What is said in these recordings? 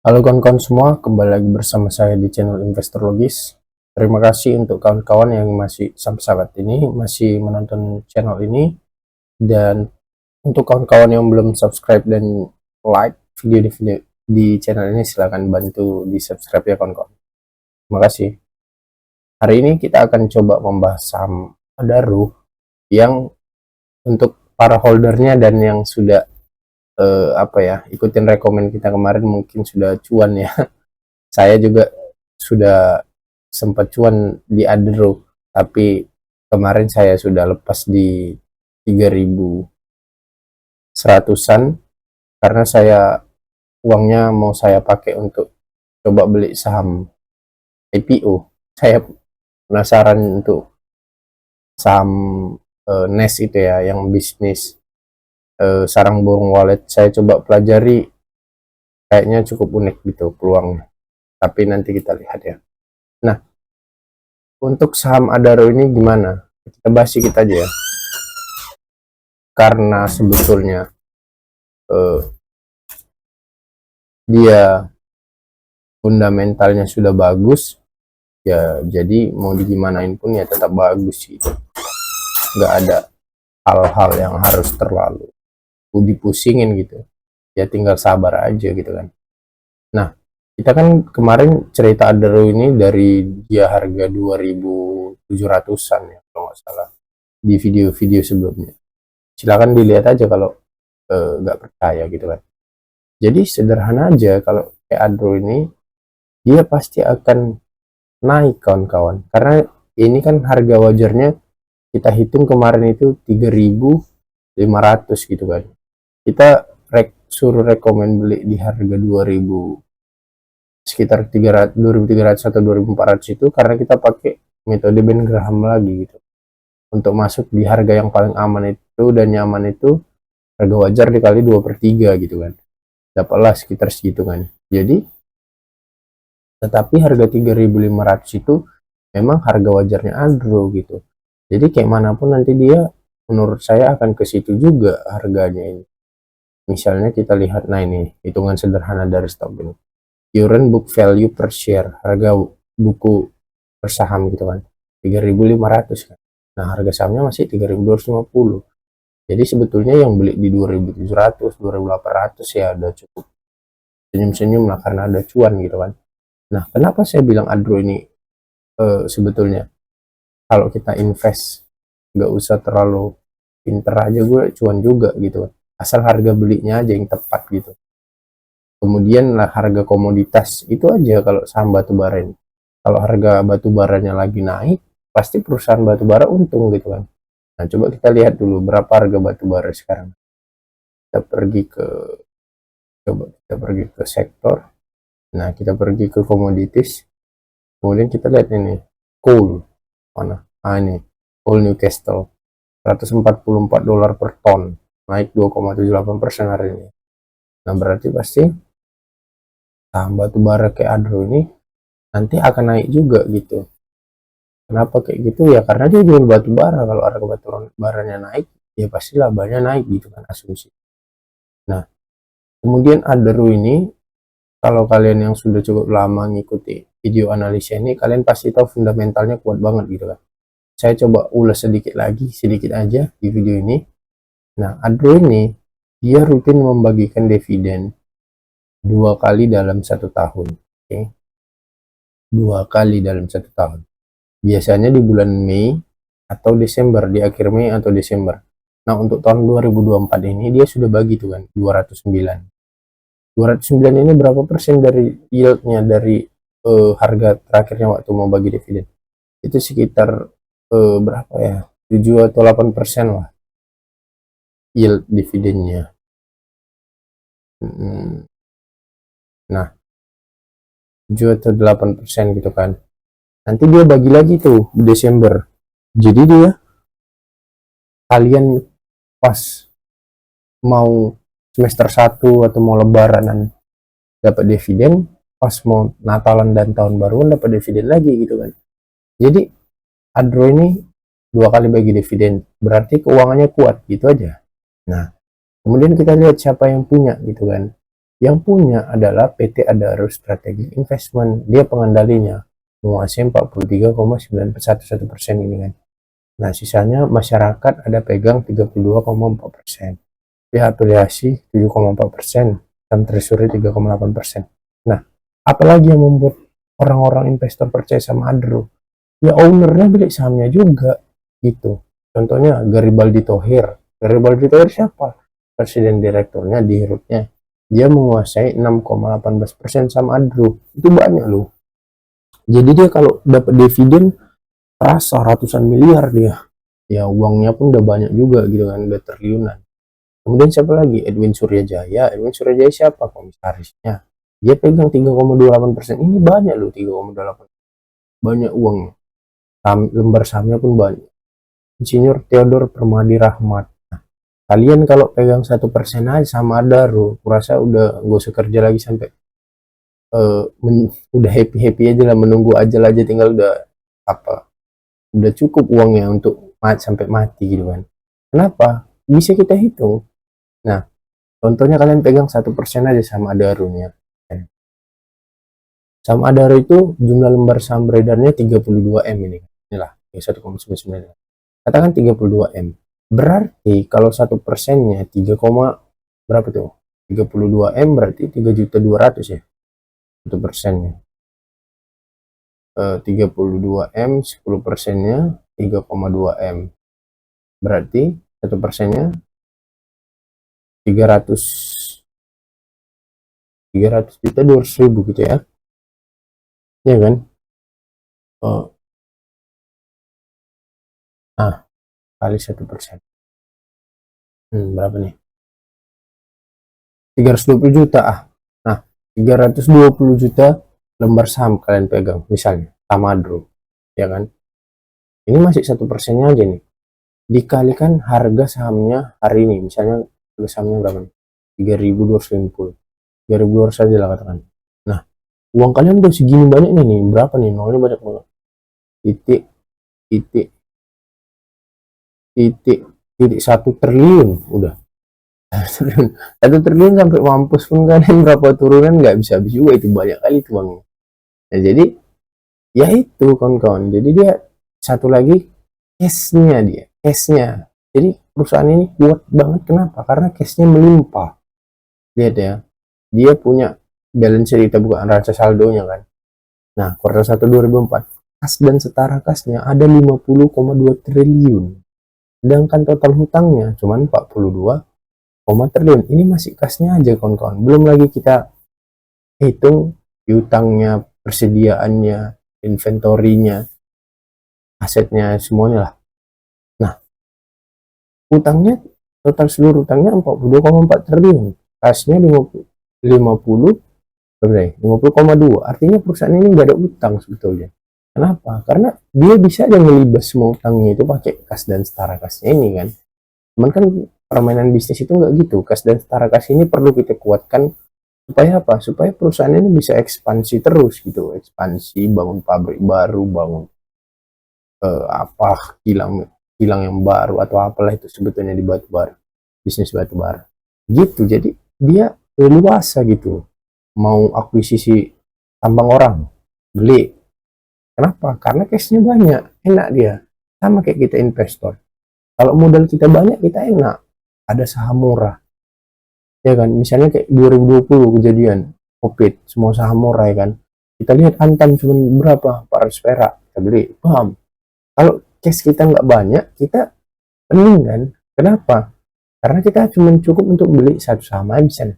Halo kawan-kawan semua, kembali lagi bersama saya di channel Investor Logis. Terima kasih untuk kawan-kawan yang masih sampai saat ini masih menonton channel ini, dan untuk kawan-kawan yang belum subscribe dan like video di channel ini, silahkan bantu di subscribe ya kawan-kawan. Terima kasih. Hari ini kita akan coba membahas saham Adaro yang untuk para holdernya dan yang sudah ikutin rekomend kita kemarin mungkin sudah cuan ya. Saya juga sudah sempat cuan di Adro, tapi kemarin saya sudah lepas di 3.100-an karena uangnya mau saya pakai untuk coba beli saham IPO. Saya penasaran untuk saham NES itu ya, yang bisnis sarang burung wallet. Saya coba pelajari, kayaknya cukup unik gitu peluangnya, tapi nanti kita lihat ya. Nah, untuk saham Adaro ini gimana? Kita bahas sedikit aja ya. Karena sebetulnya dia fundamentalnya sudah bagus, ya jadi mau digimanain pun ya tetap bagus gitu. Nggak ada hal-hal yang harus terlalu dipusingin gitu. Ya tinggal sabar aja gitu kan. Nah, kita kan kemarin cerita Adaro ini dari dia harga 2.700-an ya kalau nggak salah di video-video sebelumnya. Silakan dilihat aja kalau nggak percaya gitu kan. Jadi sederhana aja, kalau kayak Adro ini dia pasti akan naik kawan-kawan, karena ini kan harga wajarnya kita hitung kemarin itu 3.500 gitu kan. Kita suruh rekomend beli di harga 2.000, sekitar 2.300 atau 2.400 itu karena kita pakai metode Ben Graham lagi gitu untuk masuk di harga yang paling aman itu dan nyaman. Itu harga wajar dikali 2/3 gitu kan, dapatlah sekitar segitu kan. Jadi tetapi harga 3.500 itu memang harga wajarnya Adro gitu. Jadi kayak manapun nanti dia menurut saya akan ke situ juga harganya ini. Misalnya kita lihat, nah ini hitungan sederhana dari stok ini, current book value per share, harga buku per saham gitu kan, 3.500 kan. Nah harga sahamnya masih 3.250. Jadi sebetulnya yang beli di 2.700, 2.800 ya udah cukup senyum-senyum lah karena ada cuan gitu kan. Nah kenapa saya bilang Adro ini sebetulnya kalau kita invest nggak usah terlalu pinter aja, gue cuan juga gitu kan, asal harga belinya aja yang tepat gitu. Kemudian lah harga komoditas itu aja. Kalau saham batu bara ini, kalau harga batu baranya lagi naik, pasti perusahaan batu bara untung gitu kan. Nah coba kita lihat dulu berapa harga batu bara sekarang. Kita pergi ke sektor. Nah kita pergi ke komoditas, kemudian kita lihat ini coal mana. Nah ini coal Newcastle, $144 per ton, naik 2,78% hari ini. Nah berarti pasti saham batu bara kayak Adro ini nanti akan naik juga gitu. Kenapa kayak gitu ya? Karena dia jual batu bara. Kalau harga batu baranya naik, ya pasti labanya naik gitu kan, asumsi. Nah kemudian Adro ini, kalau kalian yang sudah cukup lama ngikuti video analisnya ini, kalian pasti tahu fundamentalnya kuat banget gitu kan. Saya coba ulas sedikit lagi, sedikit aja di video ini. Nah Adro ini dia rutin membagikan dividen 2 kali dalam 1 tahun. Oke, 2 kali dalam 1 tahun. Biasanya di bulan Mei atau Desember, di akhir Mei atau Desember. Nah untuk tahun 2024 ini dia sudah bagi tuh kan 209. 209 ini berapa persen dari yieldnya dari harga terakhirnya waktu mau bagi dividen? Itu sekitar berapa ya? 7 atau 8% lah yield dividennya. Nah 7 atau 8% gitu kan. Nanti dia bagi lagi tuh di Desember. Jadi dia, kalian pas mau semester 1 atau mau lebaran dapat dividen, pas mau Natalan dan tahun baruan dapat dividen lagi gitu kan. Jadi Adro ini 2 kali bagi dividen, berarti keuangannya kuat gitu aja. Nah kemudian kita lihat siapa yang punya gitu kan. Yang punya adalah PT Adaro Strategic Investment, dia pengendalinya, menguasai 43,911% ini kan. Nah, sisanya masyarakat ada pegang 32,4%. Pihak afiliasi 7,4%, dan treasury 3,8%. Nah, apalagi yang membuat orang-orang investor percaya sama Adro? Ya ownernya beli sahamnya juga gitu. Contohnya Garibaldi Thohir. Garibaldi Thohir siapa? Presiden direkturnya di Hirutnya. Dia menguasai 6,18% saham Adro. Itu banyak loh. Jadi dia kalau dapat dividen terasa ratusan miliar dia. Ya uangnya pun udah banyak juga gitu kan, udah triliunan. Kemudian siapa lagi? Edwin Suryajaya. Edwin Suryajaya siapa? Komisarisnya. Dia pegang 3,28%. Ini banyak loh, 3,28%. Banyak uangnya. Lembar sahamnya pun banyak. Insinyur Theodor Permadi Rahmat. Nah, kalian kalau pegang 1% aja sama Adaro, kurasa udah gak usah kerja lagi sampai udah happy aja lah, menunggu ajal aja, tinggal udah apa, udah cukup uangnya untuk sampai mati gitu kan. Kenapa? Bisa kita hitung. Nah, contohnya kalian pegang 1% aja sama Adaro nya. Saham Adaro itu jumlah lembar saham beredarnya 32 M ini. Inilah, 1,99. Katakan 32 M. Berarti kalau 1%-nya 3, berapa tuh? 32 M berarti 3.200.000 ya. 1%-nya. 32 M, 10%-nya 3,2 M. Berarti 1%-nya 300 juta 200.000 gitu ya. Ya kan? Kali 1%. Berapa nih? 320 juta ah. Nah, 320 juta lembar saham kalian pegang, misalnya sama Adro, ya kan? Ini masih 1%-nya aja nih. Dikalikan harga sahamnya hari ini, misalnya harga sahamnya berapa nih? 3.250. 3.200 saja lah katakan. Nah, uang kalian udah segini banyak nih, berapa nih? Nolnya banyak banget. Titik 1 triliun udah. 1 triliun sampai mampus pun kalian berapa turunan nggak bisa habis juga, itu banyak kali itu bang. Nah, jadi ya itu kawan-kawan, jadi dia satu lagi cashnya. Jadi perusahaan ini kuat banget, kenapa? Karena cashnya melimpah. Lihat ya, dia punya balance sheet, kita bukan raca saldonya kan. Nah, kuartal 1 2004, kas dan setara kasnya ada 50,2 triliun, sedangkan total hutangnya cuma 42 triliun. Ini masih kasnya aja kawan-kawan, belum lagi kita hitung piutangnya, persediaannya, inventorinya, asetnya, semuanya lah. Nah, utangnya, total seluruh utangnya 42,4 triliun, kasnya 50,2, artinya perusahaan ini nggak ada utang sebetulnya. Kenapa? Karena dia bisa aja ngelibas semua utangnya itu pakai kas dan setara kasnya ini kan. Cuman kan permainan bisnis itu nggak gitu. Kas dan setara kas ini perlu kita kuatkan supaya apa? Supaya perusahaan ini bisa ekspansi terus gitu, ekspansi, bangun pabrik baru, bangun kilang yang baru atau apalah itu sebetulnya di batu bara, bisnis batu bara gitu. Jadi dia leluasa gitu, mau akuisisi tambang orang, beli. Kenapa? Karena cashnya banyak, enak dia. Sama kayak kita investor, kalau modal kita banyak kita enak, ada saham murah ya kan. Misalnya kayak 2020 kejadian COVID, semua saham murah ya kan. Kita lihat Antam cuma berapa, 400 perak, kita beli, paham. Kalau cash kita nggak banyak, kita pening kan. Kenapa? Karena kita cuma cukup untuk beli satu saham aja bisa.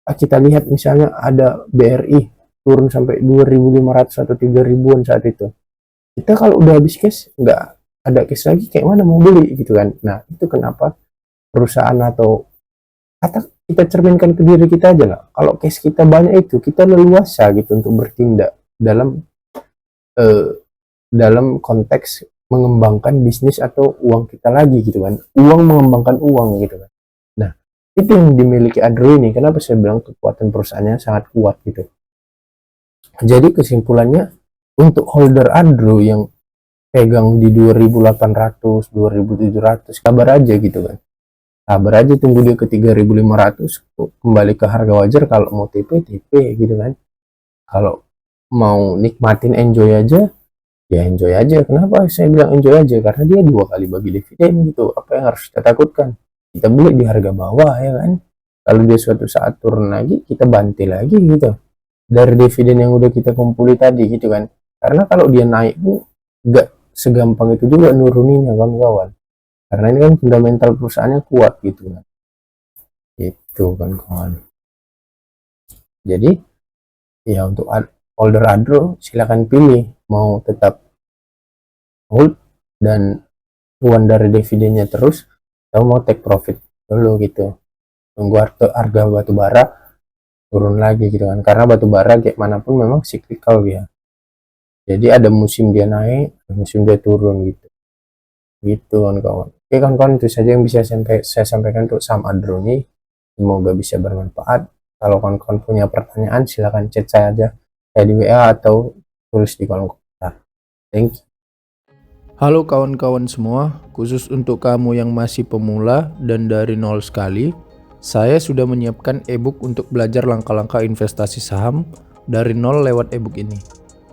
Kita lihat misalnya ada BRI turun sampai 2.500 atau 3.000-an saat itu. Kita kalau udah habis cash, nggak ada cash lagi, kayak mana mau beli gitu kan. Nah, itu kenapa perusahaan atau kita cerminkan ke diri kita aja lah. Kalau cash kita banyak itu, kita leluasa gitu untuk bertindak dalam dalam konteks mengembangkan bisnis atau uang kita lagi gitu kan. Uang mengembangkan uang gitu kan. Nah, itu yang dimiliki Adro ini. Kenapa saya bilang kekuatan perusahaannya sangat kuat gitu. Jadi kesimpulannya, untuk holder Adro yang pegang di 2.800, 2.700, kabar aja gitu kan. sabar aja, tunggu dia ke 3.500, kembali ke harga wajar. Kalau mau TP gitu kan. Kalau mau nikmatin enjoy aja, ya enjoy aja. Kenapa saya bilang enjoy aja? Karena dia 2 kali bagi dividen gitu. Apa yang harus kita takutkan? Kita beli di harga bawah ya kan. Kalau dia suatu saat turun lagi, kita bantai lagi gitu. Dari dividen yang udah kita kumpuli tadi gitu kan. Karena kalau dia naik tuh gak segampang itu juga nuruninya kawan-kawan. Karena ini kan fundamental perusahaannya kuat gitu kan. Itu kan kawan. Jadi ya untuk holder Adro silakan pilih mau tetap hold dan cuan dari dividennya terus, atau mau take profit dulu gitu, tunggu harga batu bara turun lagi gitu kan. Karena batu bara kayak manapun memang cyclical ya, jadi ada musim dia naik, ada musim dia turun gitu kan kawan. Oke kawan-kawan, itu saja yang bisa saya sampaikan untuk saham Adro ini, semoga bisa bermanfaat. Kalau kawan-kawan punya pertanyaan silahkan chat saya aja, saya di WA atau tulis di kolom komentar. Thank you. Halo kawan-kawan semua, khusus untuk kamu yang masih pemula dan dari nol sekali, saya sudah menyiapkan ebook untuk belajar langkah-langkah investasi saham dari nol lewat ebook ini.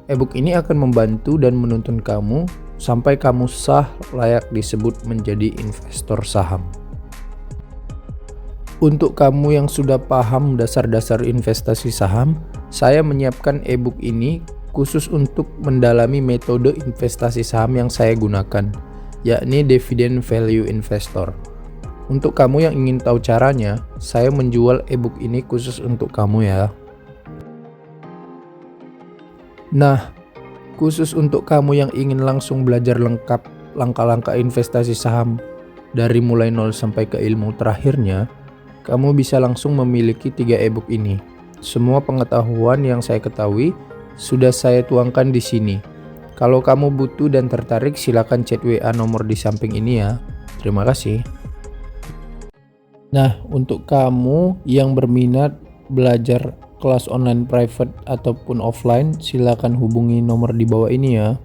Ebook ini akan membantu dan menuntun kamu sampai kamu sah layak disebut menjadi investor saham. Untuk kamu yang sudah paham dasar-dasar investasi saham, saya menyiapkan ebook ini khusus untuk mendalami metode investasi saham yang saya gunakan, yakni Dividend Value Investor. Untuk kamu yang ingin tahu caranya, saya menjual ebook ini khusus untuk kamu ya. Nah, khusus untuk kamu yang ingin langsung belajar lengkap langkah-langkah investasi saham dari mulai nol sampai ke ilmu terakhirnya, kamu bisa langsung memiliki 3 ebook ini. Semua pengetahuan yang saya ketahui sudah saya tuangkan di sini. Kalau kamu butuh dan tertarik, silakan chat WA nomor di samping ini ya. Terima kasih. Nah, untuk kamu yang berminat belajar kelas online private ataupun offline, silakan hubungi nomor di bawah ini ya.